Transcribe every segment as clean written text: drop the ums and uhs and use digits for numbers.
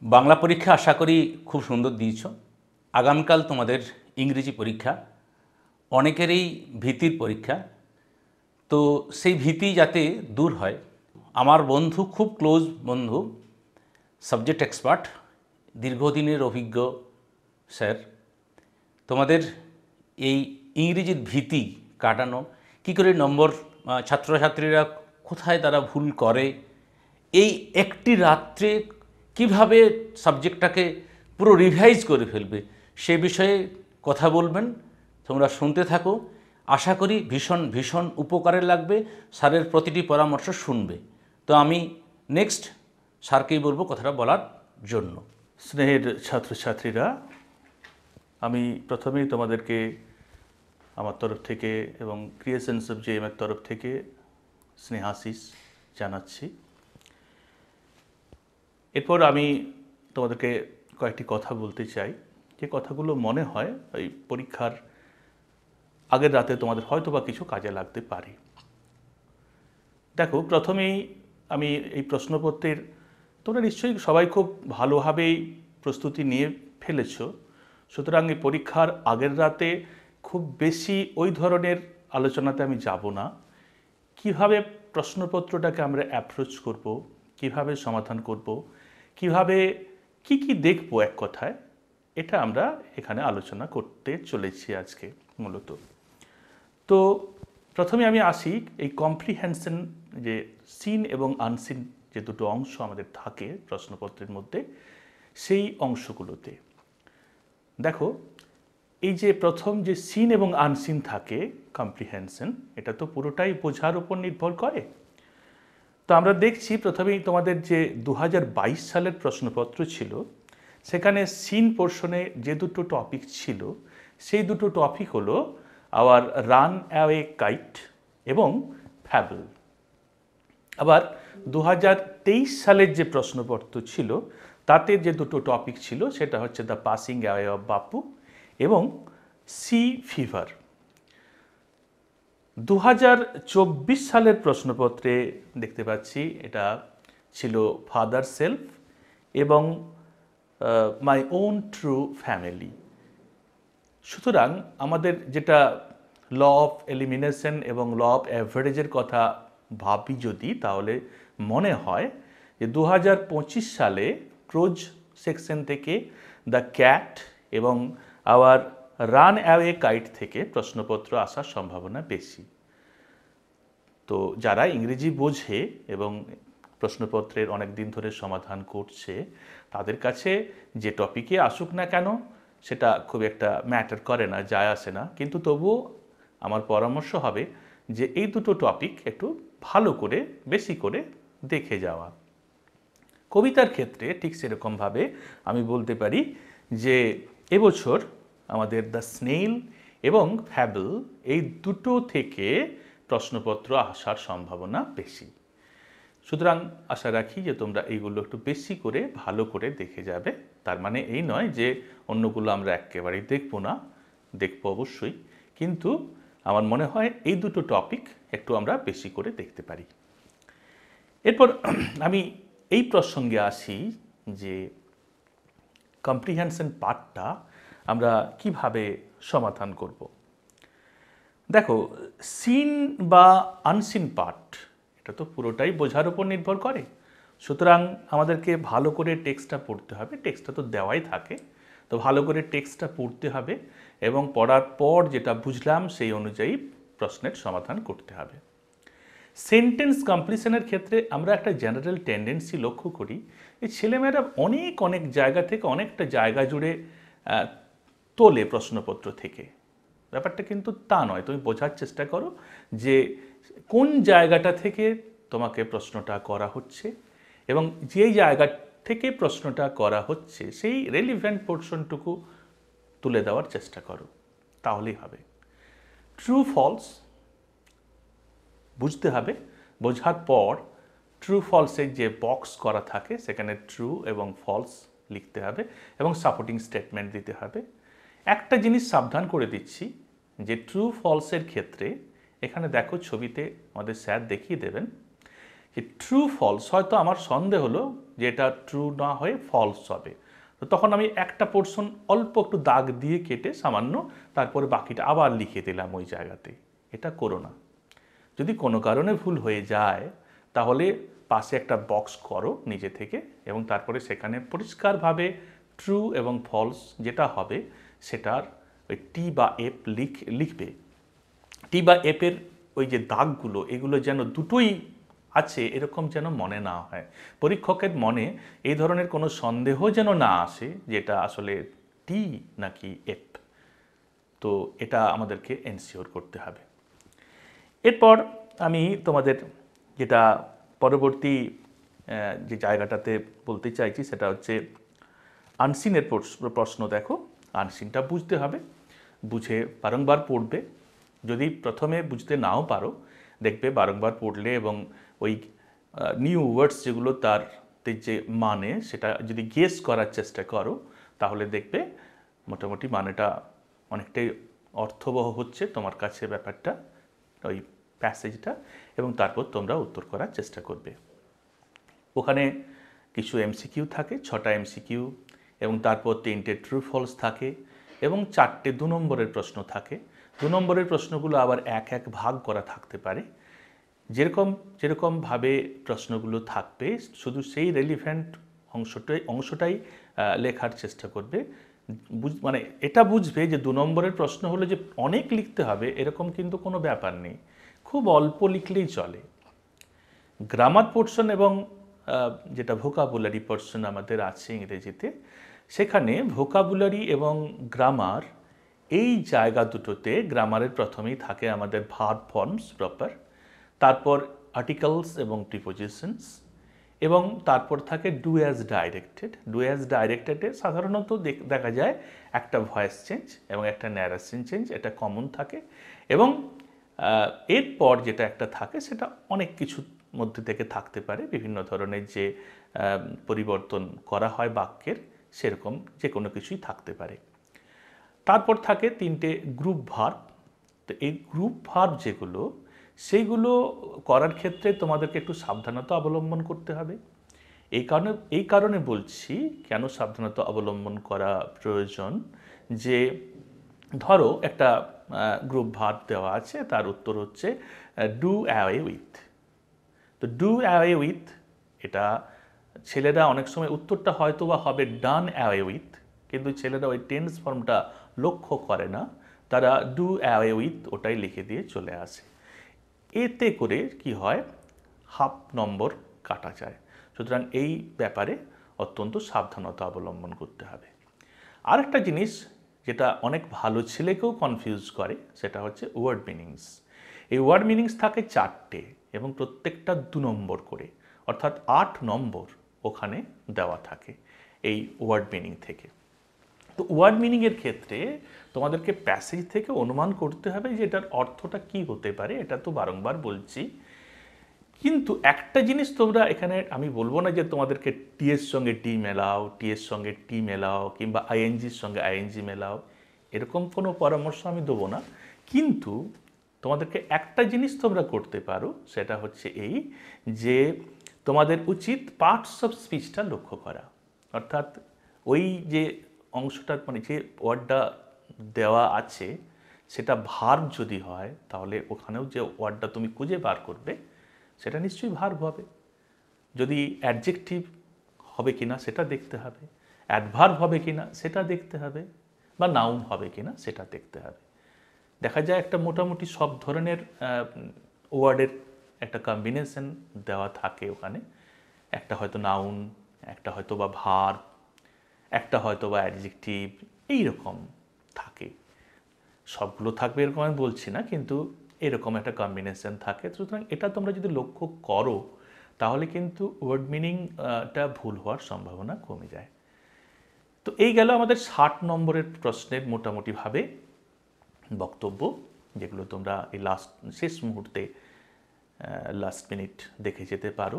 বাংলা পরীক্ষা আশা করি খুব সুন্দর দিয়েছ। আগামীকাল তোমাদের ইংরেজি পরীক্ষা, অনেকেরই ভীতির পরীক্ষা। তো সেই ভীতি যাতে দূর হয়, আমার বন্ধু, খুব ক্লোজ বন্ধু, সাবজেক্ট এক্সপার্ট, দীর্ঘদিনের অভিজ্ঞ স্যার, তোমাদের এই ইংরেজির ভীতি কাটানো, কী করে নম্বর, ছাত্রছাত্রীরা কোথায় তারা ভুল করে, এই একটি রাত্রে কিভাবে সাবজেক্টটাকে পুরো রিভাইজ করে ফেলবে, সে বিষয়ে কথা বলবেন। তোমরা শুনতে থাকো, আশা করি ভীষণ ভীষণ উপকারে লাগবে, স্যারের প্রতিটি পরামর্শ শুনবে। তো আমি নেক্সট স্যারকেই বলবো কথাটা বলার জন্য। স্নেহের ছাত্রছাত্রীরা, আমি প্রথমেই তোমাদেরকে আমার তরফ থেকে এবং ক্রিয়েশনস অফ জেএমের তরফ থেকে স্নেহাশিস জানাচ্ছি। এরপর আমি তোমাদেরকে কয়েকটি কথা বলতে চাই, যে কথাগুলো মনে হয় ওই পরীক্ষার আগের রাতে তোমাদের হয়তো বা কিছু কাজে লাগতে পারে। দেখো, প্রথমেই আমি এই প্রশ্নপত্রের, তোমরা নিশ্চয়ই সবাই খুব ভালোভাবেই প্রস্তুতি নিয়ে ফেলেছ, সুতরাং এই পরীক্ষার আগের রাতে খুব বেশি ওই ধরনের আলোচনাতে আমি যাব না। কিভাবে প্রশ্নপত্রটাকে আমরা অ্যাপ্রোচ করব, কিভাবে সমাধান করব, কিভাবে কি কি দেখব, এক কথায় এটা আমরা এখানে আলোচনা করতে চলেছি আজকে মূলত। তো প্রথমে আমি আসি এই কম্প্রিহেনশন, যে সিন এবং আনসিন যে দুটো অংশ আমাদের থাকে প্রশ্নপত্রের মধ্যে, সেই অংশগুলোতে দেখো, এই যে প্রথম যে সিন এবং আনসিন থাকে কম্প্রিহেনশন, এটা তো পুরোটাই বোঝার উপর নির্ভর করে। তো আমরা দেখছি প্রথমেই তোমাদের যে 2022 সালের প্রশ্নপত্র ছিল, সেখানে সিন পোর্শনে যে দুটো টপিক ছিল, সেই দুটো টপিক হলো আওয়ার রান অ্যাওয়ে কাইট এবং ফ্যাবল। আবার 2023 সালের যে প্রশ্নপত্র ছিল, তাতে যে দুটো টপিক ছিল, সেটা হচ্ছে দ্য পাসিং অ্যাওয়ে অফ বাপু এবং সি ফিভার। 2024 সালের প্রশ্নপত্রে দেখতে পাচ্ছি এটা ছিল ফাদার সেলফ এবং মাই ওন ট্রু ফ্যামিলি। সুতরাং আমাদের যেটা ল অফ এলিমিনেশন এবং ল অফ অ্যাভারেজের কথা ভাবি যদি, তাহলে মনে হয় যে 2025 সালে প্রোজ সেকশন থেকে দ্য ক্যাট এবং আওয়ার রান অ্যাওয়ে কাইট থেকে প্রশ্নপত্র আসার সম্ভাবনা বেশি। তো যারা ইংরেজি বোঝে এবং প্রশ্নপত্রের অনেক দিন ধরে সমাধান করছে, তাদের কাছে যে টপিকে আসুক না কেন সেটা খুব একটা ম্যাটার করে না, যায় আসে না। কিন্তু তবুও আমার পরামর্শ হবে যে এই দুটো টপিক একটু ভালো করে, বেশি করে দেখে যাওয়া। কবিতার ক্ষেত্রে ঠিক সেরকমভাবে আমি বলতে পারি যে এবছর আমাদের দ্য স্নেইল এবং ফ্যাবল, এই দুটো থেকে প্রশ্নপত্র আসার সম্ভাবনা বেশি। সুতরাং আশা রাখি যে তোমরা এইগুলো একটু বেশি করে ভালো করে দেখে যাবে। তার মানে এই নয় যে অন্যগুলো আমরা একেবারেই দেখব না, দেখব অবশ্যই, কিন্তু আমার মনে হয় এই দুটো টপিক একটু আমরা বেশি করে দেখতে পারি। এরপর আমি এই প্রসঙ্গে আসি যে কম্প্রিহেনশন পার্টটা আমরা কিভাবে সমাধান করব। দেখো, সিন বা আনসিন পার্ট, এটা তো পুরোটাই বোঝার উপর নির্ভর করে। সুতরাং আমাদেরকে ভালো করে টেক্সটটা পড়তে হবে। টেক্সটটা তো দেওয়াই থাকে, তো ভালো করে টেক্সটটা পড়তে হবে এবং পড়ার পর যেটা বুঝলাম সেই অনুযায়ী প্রশ্নের সমাধান করতে হবে। সেন্টেন্স কমপ্লিশনের ক্ষেত্রে আমরা একটা জেনারেল টেন্ডেন্সি লক্ষ্য করি, এই ছেলেমেয়েরা অনেক অনেক জায়গা থেকে, অনেকটা জায়গা জুড়ে তোলে প্রশ্নপত্র থেকে। ব্যাপারটা কিন্তু তা নয়। তুমি বোঝার চেষ্টা করো যে কোন জায়গাটা থেকে তোমাকে প্রশ্নটা করা হচ্ছে এবং যেই জায়গা থেকে প্রশ্নটা করা হচ্ছে সেই রেলিভেন্ট পোর্শনটুকু তুলে দেওয়ার চেষ্টা করো, তাহলেই হবে। ট্রু ফলস বুঝতে হবে, বোঝার পর ট্রু ফলসের যে বক্স করা থাকে সেখানে ট্রু এবং ফলস লিখতে হবে এবং সাপোর্টিং স্টেটমেন্ট দিতে হবে। একটা জিনিস সাবধান করে দিচ্ছি যে ট্রু ফলসের ক্ষেত্রে, এখানে দেখো ছবিতে আমাদের স্যার দেখিয়ে দেবেন, যে ট্রু ফলস, হয়তো আমার সন্দেহ হলো যে এটা ট্রু না হয়ে ফলস হবে, তো তখন আমি একটা পোর্শন অল্প একটু দাগ দিয়ে কেটে সামান্য, তারপরে বাকিটা আবার লিখে দিলাম ওই জায়গাতে। এটা করো না। যদি কোনো কারণে ভুল হয়ে যায় তাহলে পাশে একটা বক্স করো নিজে থেকে, এবং তারপরে সেখানে পরিষ্কারভাবে ট্রু এবং ফলস যেটা হবে সেটার ওই টি বা এফ লিখবে। টি বা এফের ওই যে দাগগুলো, এগুলো যেন দুটোই আছে এরকম যেন মনে না হয়, পরীক্ষকের মনে এই ধরনের কোনো সন্দেহ যেন না আসে যে এটা আসলে টি নাকি এফ। তো এটা আমাদেরকে এনশিওর করতে হবে। এরপর আমি তোমাদের যেটা পরবর্তী যে জায়গাটাতে বলতে চাইছি সেটা হচ্ছে আনসিনের প্রশ্ন। দেখো, আনসিনটা বুঝতে হবে, বুঝে বারংবার পড়বে। যদি প্রথমে বুঝতে নাও পারো, দেখবে বারংবার পড়লে এবং ওই নিউ ওয়ার্ডস যেগুলো তার যে মানে সেটা যদি গেস করার চেষ্টা করো, তাহলে দেখবে মোটামুটি মানেটা অনেকটাই অর্থবহ হচ্ছে তোমার কাছে ব্যাপারটা, ওই প্যাসেজটা, এবং তারপর তোমরা উত্তর করার চেষ্টা করবে। ওখানে কিছু এমসিকিউ থাকে, 6টা এমসিকিউ, এবং তারপর 3টে ট্রু ফলস থাকে, এবং 4টে 2 নম্বরের প্রশ্ন থাকে। 2 নম্বরের প্রশ্নগুলো আবার এক ভাগ করা থাকতে পারে। যেরকমভাবে প্রশ্নগুলো থাকবে শুধু সেই রেলিভেন্ট অংশটাই লেখার চেষ্টা করবে। মানে এটা বুঝবে যে 2 নম্বরের প্রশ্ন হলো যে অনেক লিখতে হবে এরকম কিন্তু কোনো ব্যাপার নেই, খুব অল্প লিখলেই চলে। গ্রামার পোর্শন এবং যেটা ভোকাবুলারি পোর্শন আমাদের আছে ইংরেজিতে, সেখানে ভোকাবুলারি এবং গ্রামার এই জায়গা দুটোতে গ্রামারের প্রথমেই থাকে আমাদের ভার্ব ফর্মস প্রপার, তারপর আর্টিকেলস এবং প্রিপোজিশনস, এবং তারপর থাকে do as directed. Do as ডাইরেক্টেডে সাধারণত দেখা যায় একটা ভয়েস চেঞ্জ এবং একটা ন্যারেশন চেঞ্জ, এটা কমন থাকে, এবং এরপর যেটা একটা থাকে সেটা অনেক কিছুর মধ্যে থেকে থাকতে পারে, বিভিন্ন ধরনের যে পরিবর্তন করা হয় বাক্যের, সেরকম যে কোনো কিছুই থাকতে পারে। তারপর থাকে 3টে গ্রুপ ভার্ব। তো এই গ্রুপ ভার্ব যেগুলো, সেইগুলো করার ক্ষেত্রে তোমাদেরকে একটু সাবধানতা অবলম্বন করতে হবে। এই কারণে বলছি কেন সাবধানতা অবলম্বন করা প্রয়োজন, যে ধরো একটা গ্রুপ ভার্ব দেওয়া আছে, তার উত্তর হচ্ছে ডু অ্যাওয়ে উইথ। তো ডু অ্যাওয়ে উইথ, এটা ছেলেরা অনেক সময় উত্তরটা হয়তো বা হবে ডান অ্যাওয়ে উইথ, কিন্তু ছেলেরা ওই টেন্স ফর্মটা লক্ষ্য করে না, তারা ডু অ্যাওয়ে উইথ ওটাই লিখে দিয়ে চলে আসে। এতে করে কি হয়, হাফ নম্বর কাটা যায়। সুতরাং এই ব্যাপারে অত্যন্ত সাবধানতা অবলম্বন করতে হবে। আরেকটা জিনিস যেটা অনেক ভালো ছেলেকেও কনফিউজ করে, সেটা হচ্ছে ওয়ার্ড মিনিংস। এই ওয়ার্ড মিনিংস থাকে 4টে এবং প্রত্যেকটা 2 নম্বর করে, অর্থাৎ 8 নম্বর ওখানে দেওয়া থাকে এই ওয়ার্ড মিনিং থেকে। তো ওয়ার্ড মিনিংয়ের ক্ষেত্রে তোমাদেরকে প্যাসেজ থেকে অনুমান করতে হবে যে এটার অর্থটা কি হতে পারে, এটা তো বারংবার বলছি। কিন্তু একটা জিনিস তোমরা এখানে, আমি বলবো না যে তোমাদেরকে টি এর সঙ্গে টি মেলাও, টি এর সঙ্গে টি মেলাও, কিংবা আইএনজির সঙ্গে আইএনজি মেলাও, এরকম কোনো পরামর্শ আমি দেবো না। কিন্তু তোমাদেরকে একটা জিনিস তোমরা করতে পারো, সেটা হচ্ছে এই যে তোমাদের উচিত পার্টস অফ স্পিচটা লক্ষ্য করা। অর্থাৎ ওই যে অংশটা, মানে যে ওয়ার্ডটা দেওয়া আছে সেটা ভার্ব যদি হয়, তাহলে ওখানেও যে ওয়ার্ডটা তুমি খুঁজে বার করবে সেটা নিশ্চয়ই ভার্ব হবে। যদি অ্যাডজেক্টিভ হবে কিনা সেটা দেখতে হবে, অ্যাডভার্ব হবে কিনা সেটা দেখতে হবে, বা নাউন হবে কিনা সেটা দেখতে হবে। দেখা যায় একটা মোটামুটি সব ধরনের ওয়ার্ডের একটা কম্বিনেশন দেওয়া থাকে ওখানে, একটা হয়তো নাউন, একটা হয়তো বা ভার্ব, একটা হয়তো বা অ্যাডজেক্টিভ, এইরকম থাকে। সবগুলো থাকবে এরকম আমি বলছি না, কিন্তু এরকম একটা কম্বিনেশন থাকে। সুতরাং এটা তোমরা যদি লক্ষ্য করো তাহলে কিন্তু ওয়ার্ড মিনিংটা ভুল হওয়ার সম্ভাবনা কমে যায়। তো এই গেল আমাদের 60 নম্বরের প্রশ্নের মোটামুটিভাবে বক্তব্য, যেগুলো তোমরা এই শেষ মুহূর্তে লাস্ট মিনিট দেখে যেতে পারো।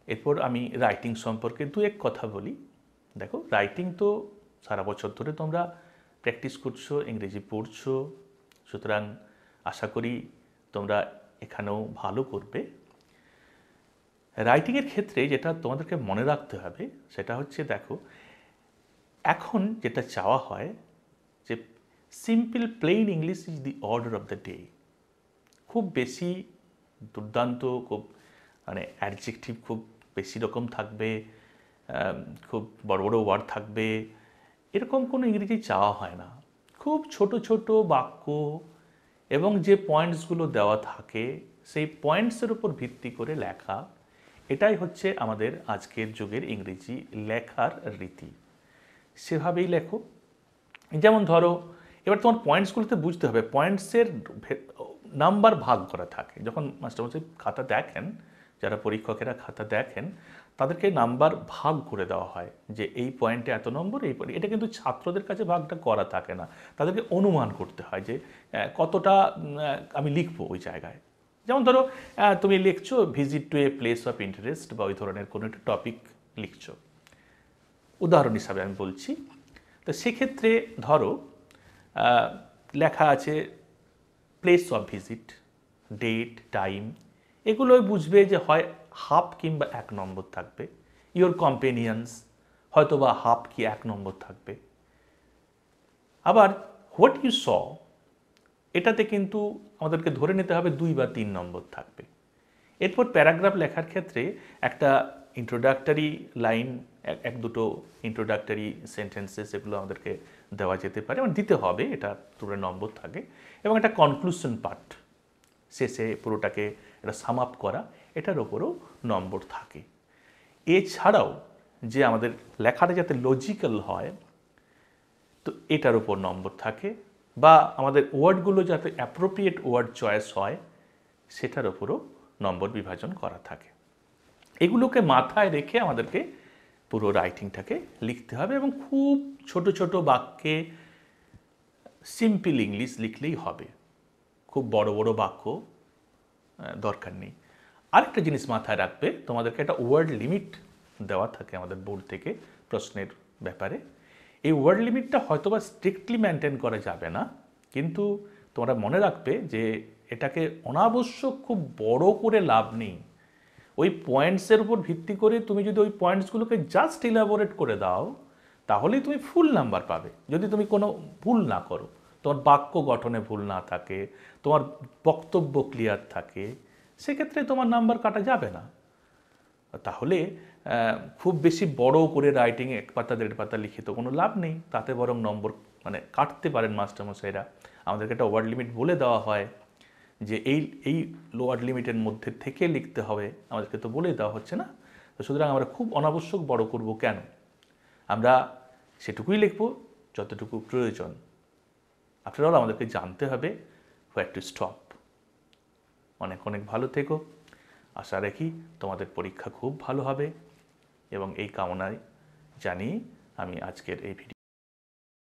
এরপর আমি রাইটিং সম্পর্কে 2-1 কথা বলি। দেখো, রাইটিং তো সারা বছর ধরে তোমরা প্র্যাকটিস করছো, ইংরেজি পড়ছো, সুতরাং আশা করি তোমরা এখানেও ভালো করবে। রাইটিংয়ের ক্ষেত্রে যেটা তোমাদেরকে মনে রাখতে হবে সেটা হচ্ছে, দেখো এখন যেটা চাওয়া হয় যে simple plain English is the order of the day. খুব বেশি দুর্দান্ত, খুব মানে অ্যাডজেক্টিভ খুব বেশি রকম থাকবে, খুব বড় বড় ওয়ার্ড থাকবে, এরকম কোনো ইংরেজি চাওয়া হয় না। খুব ছোট ছোট বাক্য এবং যে পয়েন্টসগুলো দেওয়া থাকে সেই পয়েন্টসের উপর ভিত্তি করে লেখা, এটাই হচ্ছে আমাদের আজকের যুগের ইংরেজি লেখার রীতি। সেভাবেই লেখো। যেমন ধরো, এবার তোমার পয়েন্টসগুলোতে বুঝতে হবে পয়েন্টসের নাম্বার ভাগ করা থাকে। যখন মাস্টারমশাই খাতা দেখেন, যারা পরীক্ষকেরা খাতা দেখেন, তাদেরকে নাম্বার ভাগ করে দেওয়া হয় যে এই পয়েন্টে এত নম্বর, এই পয়েন্টে। এটা কিন্তু ছাত্রদের কাছে ভাগটা করা থাকে না, তাদেরকে অনুমান করতে হয় যে কতটা আমি লিখবো ওই জায়গায়। যেমন ধরো তুমি লিখছো visit to a place of interest বা ওই ধরনের কোনো একটা টপিক লিখছো, উদাহরণ হিসাবে আমি বলছি। তো সেক্ষেত্রে ধরো লেখা আছে place of visit, date, time, এগুলোই বুঝবে যে হয় হাফ কিংবা 1 নম্বর থাকবে। ইয়োর কম্পেনিয়ন্স, হয়তো বা হাফ কি 1 নম্বর থাকবে। আবার হোয়াট ইউ স, এটাতে কিন্তু আমাদেরকে ধরে নিতে হবে 2 বা 3 নম্বর থাকবে। এরপর প্যারাগ্রাফ লেখার ক্ষেত্রে একটা ইন্ট্রোডাক্টরি লাইন, 1-2 ইন্ট্রোডাক্টরি সেন্টেন্সেস, এগুলো আমাদেরকে দেওয়া যেতে পারে, মানে দিতে হবে, এটা পুরো নম্বর থাকে। এবং একটা কনক্লুশন পার্ট, শেষে পুরোটাকে একটা সাম আপ করা, এটার ওপরও নম্বর থাকে। এছাড়াও যে আমাদের লেখাটা যাতে লজিক্যাল হয়, তো এটার উপর নম্বর থাকে, বা আমাদের ওয়ার্ডগুলো যাতে অ্যাপ্রোপ্রিয়েট ওয়ার্ড চয়েস হয়, সেটার ওপরও নম্বর বিভাজন করা থাকে। এগুলোকে মাথায় রেখে আমাদেরকে পুরো রাইটিংটাকে লিখতে হবে, এবং খুব ছোট ছোট বাক্যে সিম্পল ইংলিশ লিখলেই হবে, খুব বড় বড় বাক্য দরকার নেই। আরেকটা জিনিস মাথায় রাখবে, তোমাদেরকে একটা ওয়ার্ড লিমিট দেওয়া থাকে আমাদের বোর্ড থেকে প্রশ্নের ব্যাপারে। এই ওয়ার্ড লিমিটটা হয়তোবা স্ট্রিক্টলি মেনটেন করা যাবে না, কিন্তু তোমরা মনে রাখবে যে এটাকে অনাবশ্যক খুব বড় করে লাভ নেই। ওই পয়েন্টসের উপর ভিত্তি করে তুমি যদি ওই পয়েন্টসগুলোকে জাস্ট ইলাবোরেট করে দাও, তাহলেই তুমি ফুল নাম্বার পাবে। যদি তুমি কোনো ভুল না করো, তোমার বাক্য গঠনে ভুল না থাকে, তোমার বক্তব্য ক্লিয়ার থাকে, সেক্ষেত্রে তোমার নাম্বার কাটা যাবে না। তাহলে খুব বেশি বড় করে রাইটিং 1 পাতা 1.5 পাতা লিখে তো কোনো লাভ নেই, তাতে বরং নম্বর মানে কাটতে পারেন মাস্টারমশাইরা। আমাদেরকে একটা ওয়ার্ড লিমিট বলে দেওয়া হয় যে এই লোয়ার লিমিটের মধ্যে থেকে লিখতে হবে, আমাদেরকে তো বলে দেওয়া হচ্ছে না। তো সুতরাং আমরা খুব অনাবশ্যক বড় করব কেন? আমরা সেটুকুই লিখব যতটুকু প্রয়োজন। আফটার অল আমাদেরকে জানতে হবে হোয়ার টু স্টপ। অনেক অনেক ভালো থেকো। আশা রাখি তোমাদের পরীক্ষা খুব ভালো হবে, এবং এই কামনায় জানিয়ে আমি আজকের এই ভিডিও